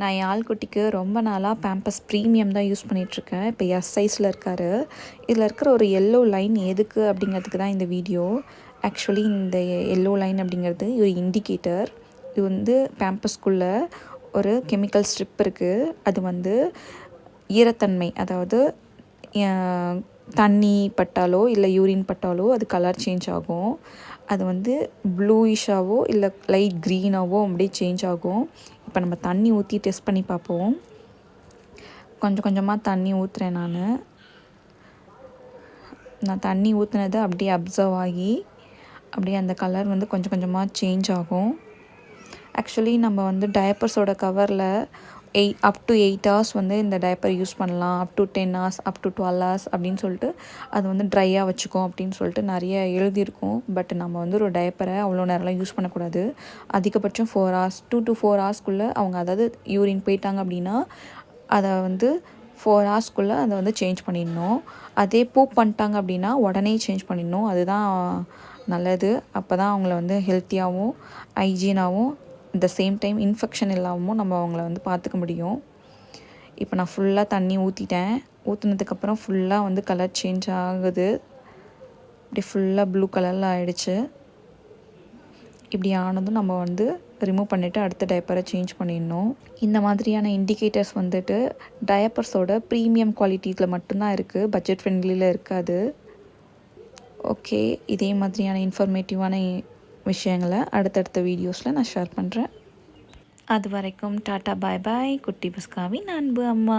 நான் என் ஆள்குட்டிக்கு ரொம்ப நாளாக பேம்பஸ் ப்ரீமியம் தான் யூஸ் பண்ணிகிட்ருக்கேன். இப்போ எஸ் சைஸில் இருக்கார். இதில் இருக்கிற ஒரு எல்லோ லைன் எதுக்கு அப்படிங்கிறதுக்கு தான் இந்த வீடியோ. ஆக்சுவலி இந்த எல்லோ லைன் அப்படிங்கிறது ஒரு இண்டிகேட்டர். இது வந்து பேம்பஸ்குள்ளே ஒரு கெமிக்கல் ஸ்ட்ரிப் இருக்குது. அது வந்து ஈரத்தன்மை, அதாவது தண்ணி பட்டாலோ இல்லை யூரின் பட்டாலோ அது கலர் சேஞ்ச் ஆகும். அது வந்து ப்ளூயிஷாவோ இல்லை லைட் க்ரீனாவோ அப்படியே சேஞ்ச் ஆகும். இப்போ நம்ம தண்ணி ஊற்றி டெஸ்ட் பண்ணி பார்ப்போம். கொஞ்சம் கொஞ்சமாக தண்ணி ஊற்றுறேன். நான் தண்ணி ஊற்றுனது அப்படியே அப்சர்வ் ஆகி அப்படியே அந்த கலர் வந்து கொஞ்சம் கொஞ்சமாக சேஞ்ச் ஆகும். ஆக்சுவலி நம்ம வந்து டயப்பர்ஸோட கவரில் அப் டு 8 hours வந்து இந்த டயப்பர் யூஸ் பண்ணலாம், up to 10 hours, up to 12 hours அப்படின்னு சொல்லிட்டு அது வந்து ட்ரையாக வச்சுக்கும் அப்படின்னு சொல்லிட்டு நிறைய எழுதியிருக்கும். பட் நம்ம வந்து ஒரு டயப்பரை அவ்வளோ நேரம்லாம் யூஸ் பண்ணக்கூடாது. அதிகபட்சம் 4 hours, 2 to 4 hours அவங்க அதாவது யூரின் போயிட்டாங்க அப்படின்னா அதை வந்து 4 hours அதை வந்து சேஞ்ச் பண்ணிடணும். அதே பூப் பண்ணிட்டாங்க அப்படின்னா உடனே சேஞ்ச் பண்ணிடணும். அதுதான் நல்லது. அப்போ தான் அவங்கள வந்து ஹெல்த்தியாகவும் ஹைஜீனாகவும் at the same time infection இல்லாமல் நம்ம அவங்கள வந்து பார்த்துக்க முடியும். இப்போ நான் ஃபுல்லாக தண்ணி ஊற்றிட்டேன். ஊற்றுனதுக்கப்புறம் ஃபுல்லாக வந்து கலர் சேஞ்ச் ஆகுது. இப்படி ஃபுல்லாக ப்ளூ கலரில் ஆகிடுச்சு. இப்படி ஆனதும் நம்ம வந்து ரிமூவ் பண்ணிவிட்டு அடுத்த டயப்பரை சேஞ்ச் பண்ணிடணும். இந்த மாதிரியான இண்டிகேட்டர்ஸ் வந்துட்டு டயப்பர்ஸோட ப்ரீமியம் குவாலிட்டியில் மட்டும்தான் இருக்குது, பட்ஜெட் ஃப்ரெண்ட்லியில் இருக்காது. ஓகே, இதே மாதிரியான இன்ஃபர்மேட்டிவான விஷயங்களை அடுத்தடுத்த வீடியோஸில் நான் ஷேர் பண்ணுறேன். அது வரைக்கும் டாட்டா பாய் பாய். குட்டி பஸ்காவின் அன்பு அம்மா.